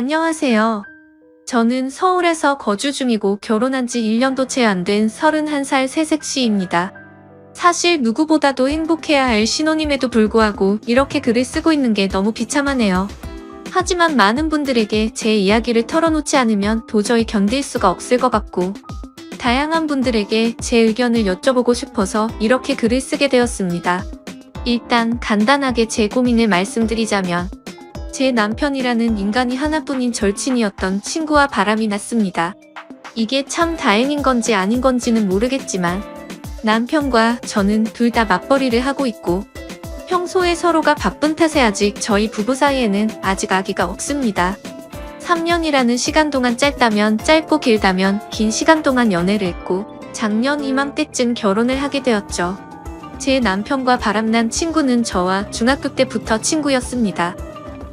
안녕하세요. 저는 서울에서 거주 중이고 결혼한 지 1년도 채 안 된 31살 새색시입니다. 사실 누구보다도 행복해야 할 신혼임에도 불구하고 이렇게 글을 쓰고 있는 게 너무 비참하네요. 하지만 많은 분들에게 제 이야기를 털어놓지 않으면 도저히 견딜 수가 없을 것 같고 다양한 분들에게 제 의견을 여쭤보고 싶어서 이렇게 글을 쓰게 되었습니다. 일단 간단하게 제 고민을 말씀드리자면 제 남편이라는 인간이 하나뿐인 절친이었던 친구와 바람이 났습니다. 이게 참 다행인 건지 아닌 건지는 모르겠지만 남편과 저는 둘 다 맞벌이를 하고 있고 평소에 서로가 바쁜 탓에 아직 저희 부부 사이에는 아직 아기가 없습니다. 3년이라는 시간 동안 짧다면 짧고 길다면 긴 시간 동안 연애를 했고 작년 이맘때쯤 결혼을 하게 되었죠. 제 남편과 바람난 친구는 저와 중학교 때부터 친구였습니다.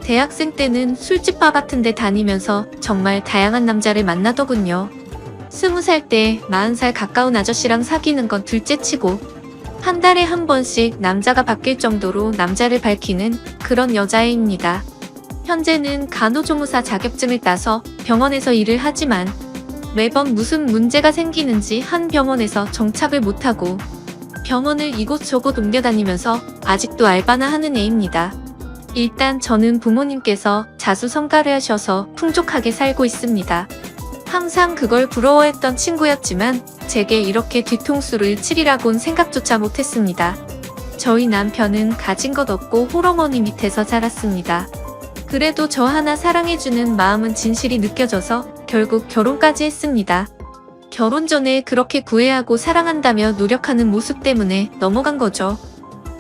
대학생 때는 술집 바 같은 데 다니면서 정말 다양한 남자를 만나더군요. 20살 때 40살 가까운 아저씨랑 사귀는 건 둘째치고 한 달에 한 번씩 남자가 바뀔 정도로 남자를 밝히는 그런 여자애입니다. 현재는 간호조무사 자격증을 따서 병원에서 일을 하지만 매번 무슨 문제가 생기는지 한 병원에서 정착을 못하고 병원을 이곳저곳 옮겨다니면서 아직도 알바나 하는 애입니다. 일단 저는 부모님께서 자수성가를 하셔서 풍족하게 살고 있습니다. 항상 그걸 부러워했던 친구였지만 제게 이렇게 뒤통수를 치리라곤 생각조차 못했습니다. 저희 남편은 가진 것 없고 홀어머니 밑에서 자랐습니다. 그래도 저 하나 사랑해주는 마음은 진실이 느껴져서 결국 결혼까지 했습니다. 결혼 전에 그렇게 구애하고 사랑한다며 노력하는 모습 때문에 넘어간 거죠.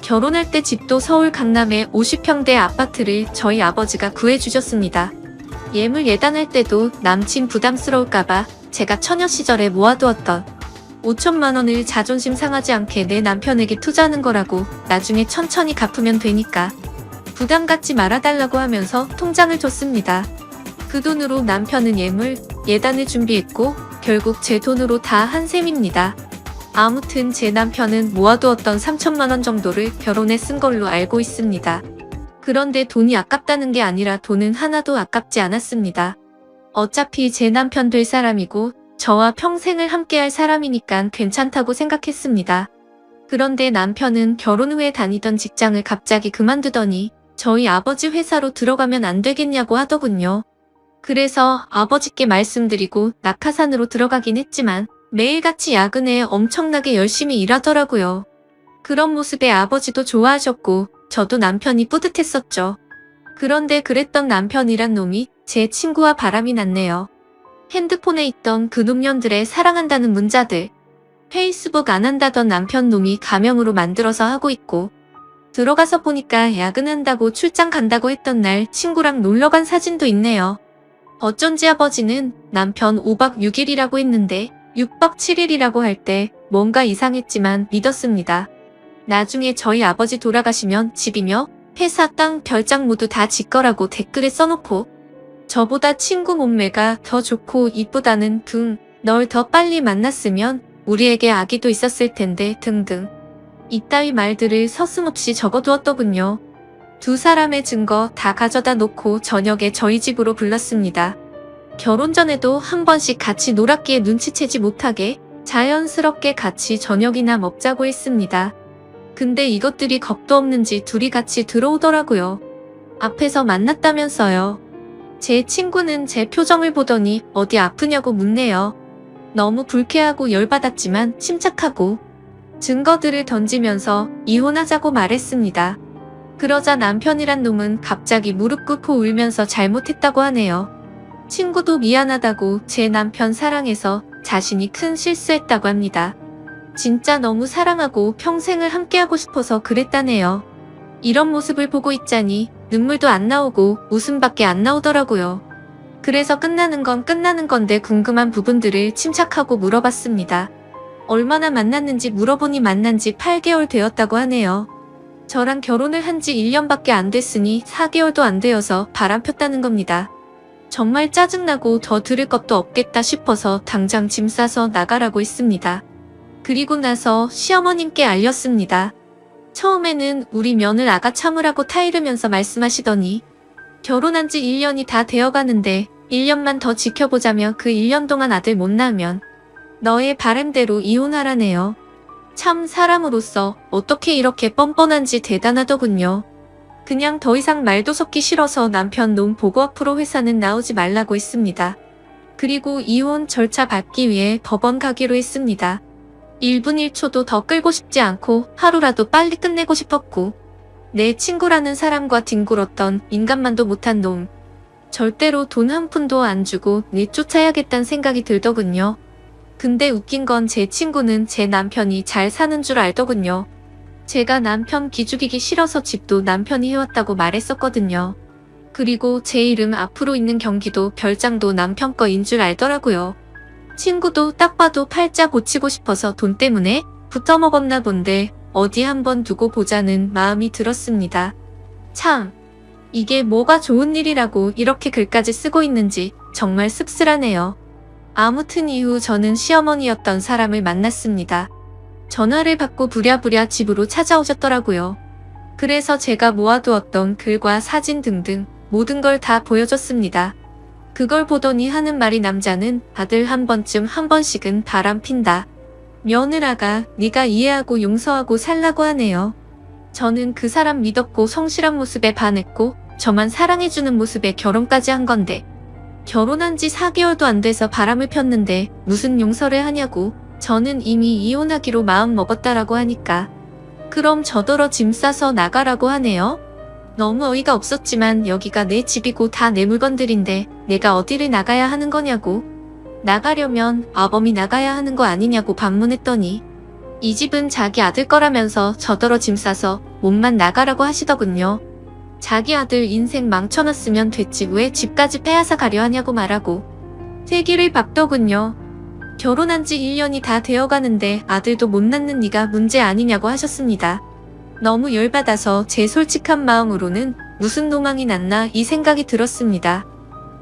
결혼할 때 집도 서울 강남의 50평대 아파트를 저희 아버지가 구해주셨습니다. 예물 예단할 때도 남친 부담스러울까봐 제가 처녀 시절에 모아두었던 5천만 원을 자존심 상하지 않게 내 남편에게 투자하는 거라고 나중에 천천히 갚으면 되니까 부담 갖지 말아달라고 하면서 통장을 줬습니다. 그 돈으로 남편은 예물, 예단을 준비했고 결국 제 돈으로 다 한 셈입니다. 아무튼 제 남편은 모아두었던 3천만 원 정도를 결혼에 쓴 걸로 알고 있습니다. 그런데 돈이 아깝다는 게 아니라 돈은 하나도 아깝지 않았습니다. 어차피 제 남편 될 사람이고 저와 평생을 함께할 사람이니까 괜찮다고 생각했습니다. 그런데 남편은 결혼 후에 다니던 직장을 갑자기 그만두더니 저희 아버지 회사로 들어가면 안 되겠냐고 하더군요. 그래서 아버지께 말씀드리고 낙하산으로 들어가긴 했지만 매일같이 야근에 엄청나게 열심히 일하더라고요. 그런 모습에 아버지도 좋아하셨고 저도 남편이 뿌듯했었죠. 그런데 그랬던 남편이란 놈이 제 친구와 바람이 났네요. 핸드폰에 있던 그 놈년들의 사랑한다는 문자들, 페이스북 안 한다던 남편 놈이 가명으로 만들어서 하고 있고 들어가서 보니까 야근한다고 출장 간다고 했던 날 친구랑 놀러간 사진도 있네요. 어쩐지 아버지는 남편 5박 6일이라고 했는데 6박 7일이라고 할 때 뭔가 이상했지만 믿었습니다. 나중에 저희 아버지 돌아가시면 집이며 회사 땅 별장 모두 다 지 거라고 댓글에 써놓고 저보다 친구 몸매가 더 좋고 이쁘다는 등 널 더 빨리 만났으면 우리에게 아기도 있었을 텐데 등등 이따위 말들을 서슴없이 적어두었더군요. 두 사람의 증거 다 가져다 놓고 저녁에 저희 집으로 불렀습니다. 결혼 전에도 한 번씩 같이 놀았기에 눈치채지 못하게 자연스럽게 같이 저녁이나 먹자고 했습니다. 근데 이것들이 겁도 없는지 둘이 같이 들어오더라고요. 앞에서 만났다면서요. 제 친구는 제 표정을 보더니 어디 아프냐고 묻네요. 너무 불쾌하고 열받았지만 침착하고 증거들을 던지면서 이혼하자고 말했습니다. 그러자 남편이란 놈은 갑자기 무릎 꿇고 울면서 잘못했다고 하네요. 친구도 미안하다고 제 남편 사랑해서 자신이 큰 실수했다고 합니다. 진짜 너무 사랑하고 평생을 함께하고 싶어서 그랬다네요. 이런 모습을 보고 있자니 눈물도 안 나오고 웃음밖에 안 나오더라고요. 그래서 끝나는 건 끝나는 건데 궁금한 부분들을 침착하고 물어봤습니다. 얼마나 만났는지 물어보니 만난 지 8개월 되었다고 하네요. 저랑 결혼을 한 지 1년밖에 안 됐으니 4개월도 안 되어서 바람 폈다는 겁니다. 정말 짜증나고 더 들을 것도 없겠다 싶어서 당장 짐 싸서 나가라고 했습니다. 그리고 나서 시어머님께 알렸습니다. 처음에는 우리 며느 아가 참으라고 타이르면서 말씀하시더니 결혼한 지 1년이 다 되어가는데 1년만 더 지켜보자며 그 1년 동안 아들 못 낳으면 너의 바람대로 이혼하라네요. 참 사람으로서 어떻게 이렇게 뻔뻔한지 대단하더군요. 그냥 더 이상 말도 섞기 싫어서 남편 놈 보고 앞으로 회사는 나오지 말라고 했습니다. 그리고 이혼 절차 밟기 위해 법원 가기로 했습니다. 1분 1초도 더 끌고 싶지 않고 하루라도 빨리 끝내고 싶었고 내 친구라는 사람과 뒹굴었던 인간만도 못한 놈. 절대로 돈 한 푼도 안 주고 내쫓아야겠다는 생각이 들더군요. 근데 웃긴 건 제 친구는 제 남편이 잘 사는 줄 알더군요. 제가 남편 기죽이기 싫어서 집도 남편이 해왔다고 말했었거든요. 그리고 제 이름 앞으로 있는 경기도 별장도 남편 거인 줄 알더라고요. 친구도 딱 봐도 팔자 고치고 싶어서 돈 때문에 붙어먹었나 본데 어디 한번 두고 보자는 마음이 들었습니다. 참, 이게 뭐가 좋은 일이라고 이렇게 글까지 쓰고 있는지 정말 씁쓸하네요. 아무튼 이후 저는 시어머니였던 사람을 만났습니다. 전화를 받고 부랴부랴 집으로 찾아오셨더라고요. 그래서 제가 모아두었던 글과 사진 등등 모든 걸 다 보여줬습니다. 그걸 보더니 하는 말이 남자는 아들 한 번씩은 바람핀다. 며느라가 네가 이해하고 용서하고 살라고 하네요. 저는 그 사람 믿었고 성실한 모습에 반했고 저만 사랑해주는 모습에 결혼까지 한 건데 결혼한 지 4개월도 안 돼서 바람을 폈는데 무슨 용서를 하냐고. 저는 이미 이혼하기로 마음 먹었다라고 하니까 그럼 저더러 짐 싸서 나가라고 하네요. 너무 어이가 없었지만 여기가 내 집이고 다 내 물건들인데 내가 어디를 나가야 하는 거냐고. 나가려면 아범이 나가야 하는 거 아니냐고 반문했더니 이 집은 자기 아들 거라면서 저더러 짐 싸서 몸만 나가라고 하시더군요. 자기 아들 인생 망쳐놨으면 됐지 왜 집까지 빼앗아 가려 하냐고 말하고 세기를 박더군요. 결혼한 지 1년이 다 되어가는데 아들도 못 낳는 네가 문제 아니냐고 하셨습니다. 너무 열받아서 제 솔직한 마음으로는 무슨 노망이 났나 이 생각이 들었습니다.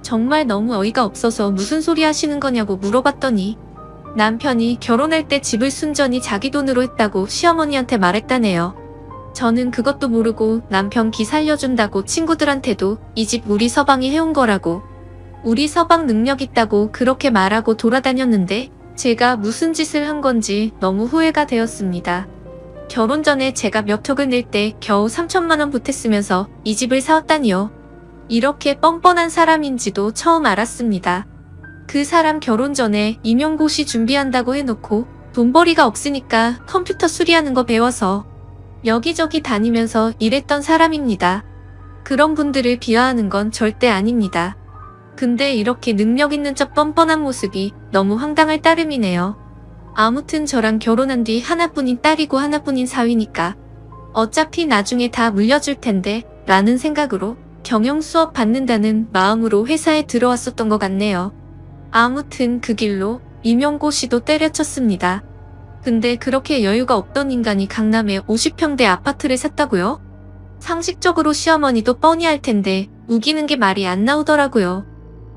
정말 너무 어이가 없어서 무슨 소리 하시는 거냐고 물어봤더니 남편이 결혼할 때 집을 순전히 자기 돈으로 했다고 시어머니한테 말했다네요. 저는 그것도 모르고 남편 기 살려준다고 친구들한테도 이 집 우리 서방이 해온 거라고 우리 서방 능력 있다고 그렇게 말하고 돌아다녔는데 제가 무슨 짓을 한 건지 너무 후회가 되었습니다. 결혼 전에 제가 몇 톡을 낼 때 겨우 3천만 원 보탰으면서 이 집을 사왔다니요. 이렇게 뻔뻔한 사람인지도 처음 알았습니다. 그 사람 결혼 전에 임용고시 준비한다고 해놓고 돈벌이가 없으니까 컴퓨터 수리하는 거 배워서 여기저기 다니면서 일했던 사람입니다. 그런 분들을 비하하는 건 절대 아닙니다. 근데 이렇게 능력 있는 척 뻔뻔한 모습이 너무 황당할 따름이네요. 아무튼 저랑 결혼한 뒤 하나뿐인 딸이고 하나뿐인 사위니까 어차피 나중에 다 물려줄 텐데 라는 생각으로 경영 수업 받는다는 마음으로 회사에 들어왔었던 것 같네요. 아무튼 그 길로 임용고시도 때려쳤습니다. 근데 그렇게 여유가 없던 인간이 강남에 50평대 아파트를 샀다고요? 상식적으로 시어머니도 뻔히 할 텐데 우기는 게 말이 안 나오더라고요.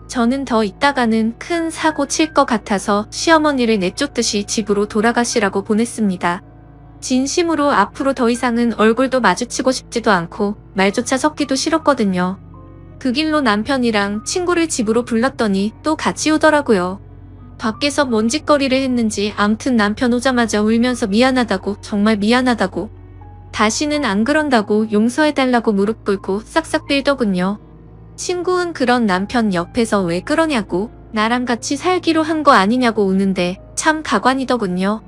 저는 더 있다가는 큰 사고 칠 것 같아서 시어머니를 내쫓듯이 집으로 돌아가시라고 보냈습니다. 진심으로 앞으로 더 이상은 얼굴도 마주치고 싶지도 않고 말조차 섞기도 싫었거든요. 그 길로 남편이랑 친구를 집으로 불렀더니 또 같이 오더라고요. 밖에서 뭔 짓거리를 했는지 암튼 남편 오자마자 울면서 미안하다고 정말 미안하다고 다시는 안 그런다고 용서해달라고 무릎 꿇고 싹싹 빌더군요. 친구는 그런 남편 옆에서 왜 그러냐고 나랑 같이 살기로 한 거 아니냐고 우는데 참 가관이더군요.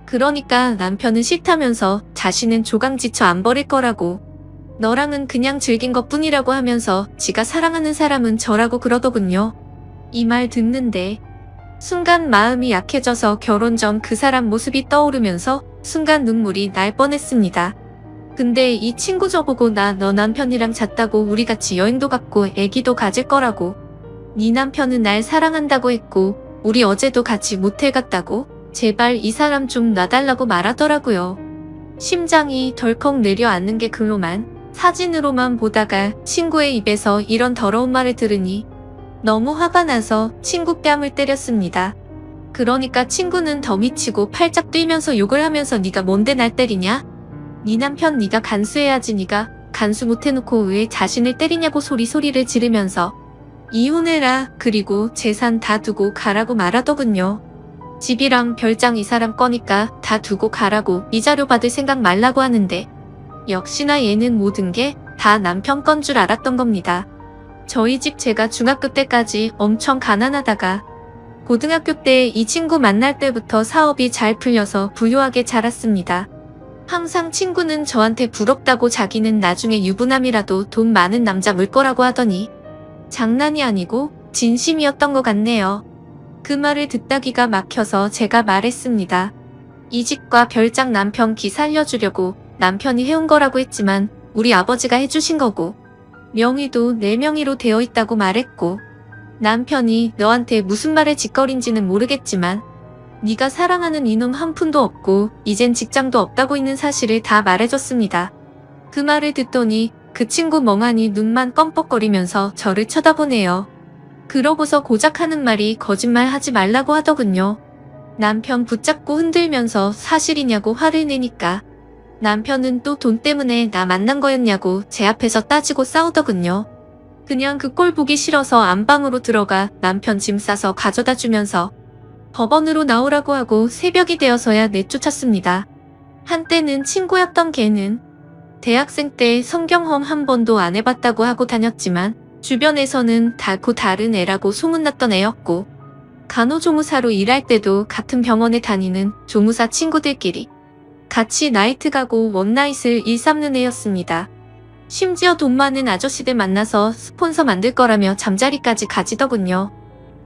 그러니까 남편은 싫다면서 자신은 조강지쳐 안 버릴 거라고 너랑은 그냥 즐긴 것 뿐이라고 하면서 지가 사랑하는 사람은 저라고 그러더군요. 이 말 듣는데 순간 마음이 약해져서 결혼 전 그 사람 모습이 떠오르면서 순간 눈물이 날 뻔했습니다. 근데 이 친구 저보고 나 너 남편이랑 잤다고 우리 같이 여행도 갔고 애기도 가질 거라고 네 남편은 날 사랑한다고 했고 우리 어제도 같이 모텔 갔다고 제발 이 사람 좀 놔달라고 말하더라고요. 심장이 덜컥 내려앉는 게 그로만 사진으로만 보다가 친구의 입에서 이런 더러운 말을 들으니 너무 화가 나서 친구 뺨을 때렸습니다. 그러니까 친구는 더 미치고 팔짝 뛰면서 욕을 하면서 네가 뭔데 날 때리냐? 네 남편 네가 간수해야지 네가 간수 못해놓고 왜 자신을 때리냐고 소리를 지르면서 이혼해라, 그리고 재산 다 두고 가라고 말하더군요. 집이랑 별장 이 사람 거니까 다 두고 가라고 위자료 받을 생각 말라고 하는데 역시나 얘는 모든 게 다 남편 건 줄 알았던 겁니다. 저희 집 제가 중학교 때까지 엄청 가난하다가 고등학교 때 이 친구 만날 때부터 사업이 잘 풀려서 부유하게 자랐습니다. 항상 친구는 저한테 부럽다고 자기는 나중에 유부남이라도 돈 많은 남자 물 거라고 하더니 장난이 아니고 진심이었던 것 같네요. 그 말을 듣다 기가 막혀서 제가 말했습니다. 이 집과 별장 남편 기 살려주려고 남편이 해온 거라고 했지만 우리 아버지가 해주신 거고 명의도 내 명의로 되어 있다고 말했고 남편이 너한테 무슨 말에 짓거린지는 모르겠지만 네가 사랑하는 이놈 한 푼도 없고 이젠 직장도 없다고 있는 사실을 다 말해줬습니다. 그 말을 듣더니 그 친구 멍하니 눈만 껌뻑거리면서 저를 쳐다보네요. 그러고서 고작 하는 말이 거짓말 하지 말라고 하더군요. 남편 붙잡고 흔들면서 사실이냐고 화를 내니까 남편은 또 돈 때문에 나 만난 거였냐고 제 앞에서 따지고 싸우더군요. 그냥 그 꼴 보기 싫어서 안방으로 들어가 남편 짐 싸서 가져다 주면서 법원으로 나오라고 하고 새벽이 되어서야 내쫓았습니다. 한때는 친구였던 걔는 대학생 때 성경험 한 번도 안 해봤다고 하고 다녔지만 주변에서는 달고 다른 애라고 소문났던 애였고 간호조무사로 일할 때도 같은 병원에 다니는 조무사 친구들끼리 같이 나이트 가고 원나잇을 일삼는 애였습니다. 심지어 돈 많은 아저씨들 만나서 스폰서 만들 거라며 잠자리까지 가지더군요.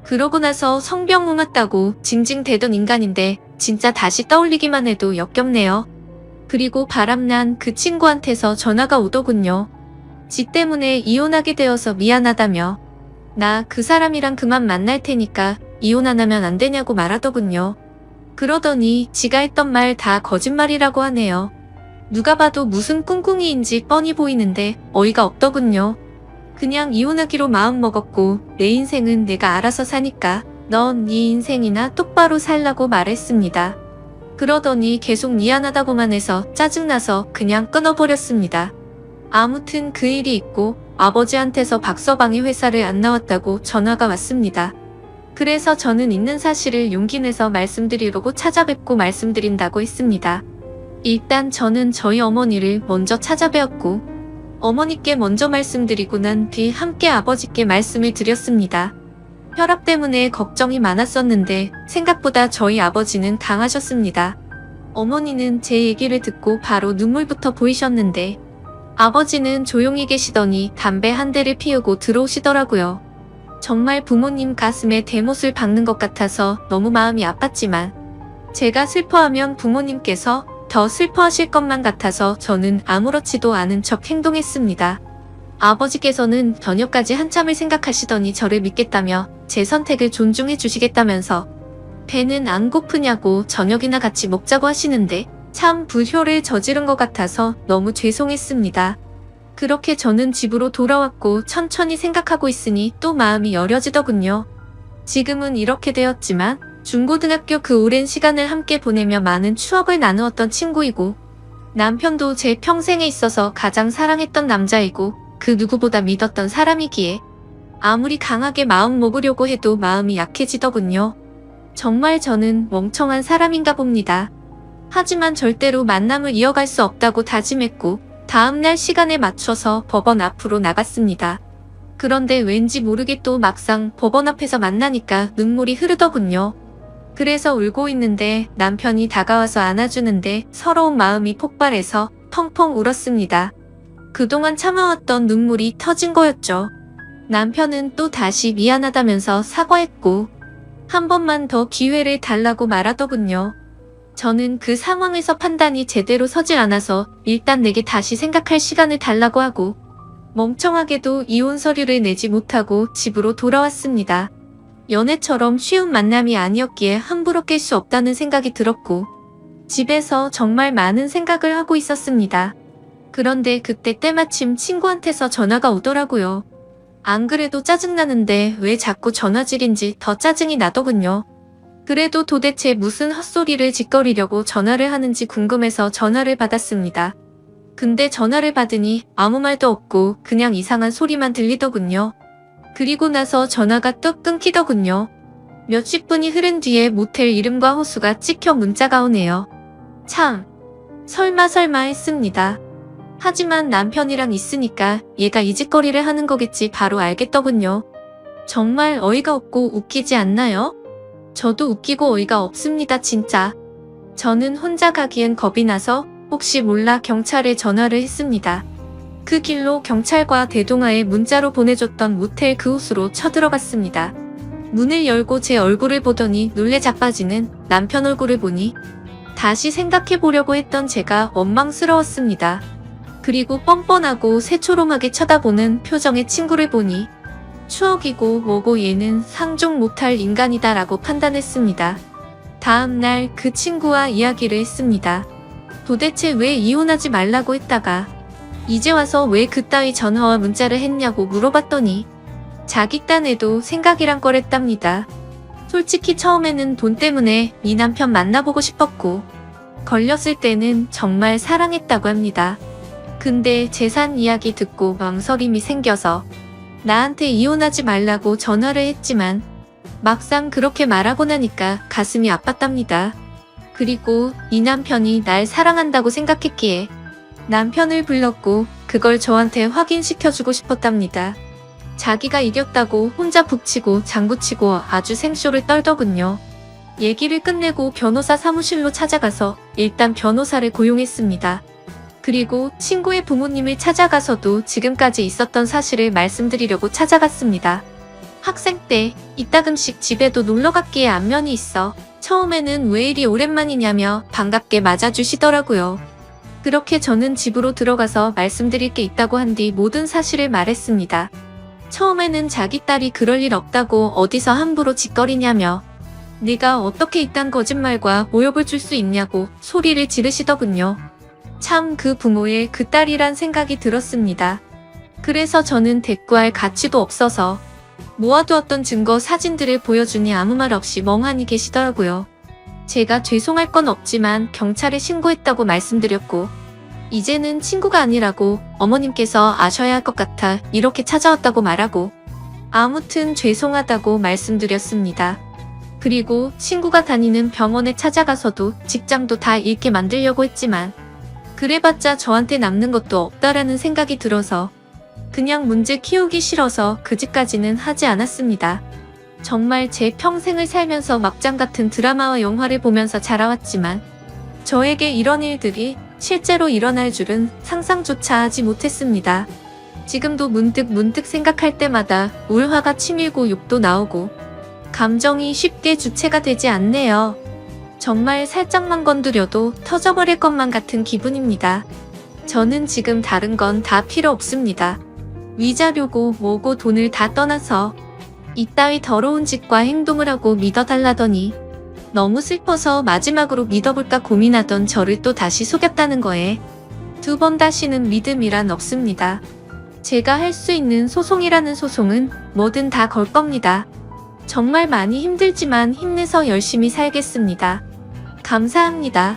그러고 나서 성병 웅았다고 징징대던 인간인데 진짜 다시 떠올리기만 해도 역겹네요. 그리고 바람난 그 친구한테서 전화가 오더군요. 지 때문에 이혼하게 되어서 미안하다며 나 그 사람이랑 그만 만날 테니까 이혼 안 하면 안 되냐고 말하더군요. 그러더니 지가 했던 말 다 거짓말이라고 하네요. 누가 봐도 무슨 꿍꿍이인지 뻔히 보이는데 어이가 없더군요. 그냥 이혼하기로 마음먹었고 내 인생은 내가 알아서 사니까 넌 네 인생이나 똑바로 살라고 말했습니다. 그러더니 계속 미안하다고만 해서 짜증나서 그냥 끊어버렸습니다. 아무튼 그 일이 있고 아버지한테서 박서방이 회사를 안 나왔다고 전화가 왔습니다. 그래서 저는 있는 사실을 용기 내서 말씀드리려고 찾아뵙고 말씀드린다고 했습니다. 일단 저는 저희 어머니를 먼저 찾아뵈었고 어머니께 먼저 말씀드리고 난 뒤 함께 아버지께 말씀을 드렸습니다. 혈압 때문에 걱정이 많았었는데 생각보다 저희 아버지는 강하셨습니다. 어머니는 제 얘기를 듣고 바로 눈물부터 보이셨는데 아버지는 조용히 계시더니 담배 한 대를 피우고 들어오시더라고요. 정말 부모님 가슴에 대못을 박는 것 같아서 너무 마음이 아팠지만 제가 슬퍼하면 부모님께서 더 슬퍼하실 것만 같아서 저는 아무렇지도 않은 척 행동했습니다. 아버지께서는 저녁까지 한참을 생각하시더니 저를 믿겠다며 제 선택을 존중해 주시겠다면서 배는 안 고프냐고 저녁이나 같이 먹자고 하시는데 참 불효를 저지른 것 같아서 너무 죄송했습니다. 그렇게 저는 집으로 돌아왔고 천천히 생각하고 있으니 또 마음이 여려지더군요. 지금은 이렇게 되었지만 중고등학교 그 오랜 시간을 함께 보내며 많은 추억을 나누었던 친구이고 남편도 제 평생에 있어서 가장 사랑했던 남자이고 그 누구보다 믿었던 사람이기에 아무리 강하게 마음 먹으려고 해도 마음이 약해지더군요. 정말 저는 멍청한 사람인가 봅니다. 하지만 절대로 만남을 이어갈 수 없다고 다짐했고 다음날 시간에 맞춰서 법원 앞으로 나갔습니다. 그런데 왠지 모르게 또 막상 법원 앞에서 만나니까 눈물이 흐르더군요. 그래서 울고 있는데 남편이 다가와서 안아주는데 서러운 마음이 폭발해서 펑펑 울었습니다. 그동안 참아왔던 눈물이 터진 거였죠. 남편은 또 다시 미안하다면서 사과했고 한 번만 더 기회를 달라고 말하더군요. 저는 그 상황에서 판단이 제대로 서질 않아서 일단 내게 다시 생각할 시간을 달라고 하고 멍청하게도 이혼 서류를 내지 못하고 집으로 돌아왔습니다. 연애처럼 쉬운 만남이 아니었기에 함부로 깰 수 없다는 생각이 들었고 집에서 정말 많은 생각을 하고 있었습니다. 그런데 그때 때마침 친구한테서 전화가 오더라고요. 안 그래도 짜증나는데 왜 자꾸 전화질인지 더 짜증이 나더군요. 그래도 도대체 무슨 헛소리를 짓거리려고 전화를 하는지 궁금해서 전화를 받았습니다. 근데 전화를 받으니 아무 말도 없고 그냥 이상한 소리만 들리더군요. 그리고 나서 전화가 뚝 끊기더군요. 몇십 분이 흐른 뒤에 모텔 이름과 호수가 찍혀 문자가 오네요. 참, 설마 했습니다. 하지만 남편이랑 있으니까 얘가 이 짓거리를 하는 거겠지 바로 알겠더군요. 정말 어이가 없고 웃기지 않나요? 저도 웃기고 어이가 없습니다, 진짜. 저는 혼자 가기엔 겁이 나서 혹시 몰라 경찰에 전화를 했습니다. 그 길로 경찰과 대동아에 문자로 보내줬던 모텔 그 호수로 쳐들어갔습니다. 문을 열고 제 얼굴을 보더니 놀래 자빠지는 남편 얼굴을 보니 다시 생각해보려고 했던 제가 원망스러웠습니다. 그리고 뻔뻔하고 새초롬하게 쳐다보는 표정의 친구를 보니 추억이고 뭐고 얘는 상종 못할 인간이다 라고 판단했습니다. 다음날 그 친구와 이야기를 했습니다. 도대체 왜 이혼하지 말라고 했다가 이제 와서 왜 그따위 전화와 문자를 했냐고 물어봤더니 자기 딴에도 생각이란 거랬답니다. 솔직히 처음에는 돈 때문에 이 남편 만나보고 싶었고 걸렸을 때는 정말 사랑했다고 합니다. 근데 재산 이야기 듣고 망설임이 생겨서 나한테 이혼하지 말라고 전화를 했지만 막상 그렇게 말하고 나니까 가슴이 아팠답니다. 그리고 이 남편이 날 사랑한다고 생각했기에 남편을 불렀고 그걸 저한테 확인시켜주고 싶었답니다. 자기가 이겼다고 혼자 북치고 장구치고 아주 생쇼를 떨더군요. 얘기를 끝내고 변호사 사무실로 찾아가서 일단 변호사를 고용했습니다. 그리고 친구의 부모님을 찾아가서도 지금까지 있었던 사실을 말씀드리려고 찾아갔습니다. 학생 때 이따금씩 집에도 놀러 갔기에 안면이 있어 처음에는 왜 이리 오랜만이냐며 반갑게 맞아주시더라고요. 그렇게 저는 집으로 들어가서 말씀드릴 게 있다고 한 뒤 모든 사실을 말했습니다. 처음에는 자기 딸이 그럴 일 없다고 어디서 함부로 짓거리냐며 네가 어떻게 이딴 거짓말과 모욕을 줄 수 있냐고 소리를 지르시더군요. 참 그 부모의 그 딸이란 생각이 들었습니다. 그래서 저는 대꾸할 가치도 없어서 모아두었던 증거 사진들을 보여주니 아무 말 없이 멍하니 계시더라고요. 제가 죄송할 건 없지만 경찰에 신고했다고 말씀드렸고 이제는 친구가 아니라고 어머님께서 아셔야 할 것 같아 이렇게 찾아왔다고 말하고 아무튼 죄송하다고 말씀드렸습니다. 그리고 친구가 다니는 병원에 찾아가서도 직장도 다 잃게 만들려고 했지만 그래봤자 저한테 남는 것도 없다라는 생각이 들어서 그냥 문제 키우기 싫어서 그 집까지는 하지 않았습니다. 정말 제 평생을 살면서 막장 같은 드라마와 영화를 보면서 자라왔지만 저에게 이런 일들이 실제로 일어날 줄은 상상조차 하지 못했습니다. 지금도 문득 생각할 때마다 울화가 치밀고 욕도 나오고 감정이 쉽게 주체가 되지 않네요. 정말 살짝만 건드려도 터져버릴 것만 같은 기분입니다. 저는 지금 다른 건 다 필요 없습니다. 위자료고 뭐고 돈을 다 떠나서 이따위 더러운 짓과 행동을 하고 믿어달라더니 너무 슬퍼서 마지막으로 믿어볼까 고민하던 저를 또 다시 속였다는 거에 두 번 다시는 믿음이란 없습니다. 제가 할 수 있는 소송이라는 소송은 뭐든 다 걸 겁니다. 정말 많이 힘들지만 힘내서 열심히 살겠습니다. 감사합니다.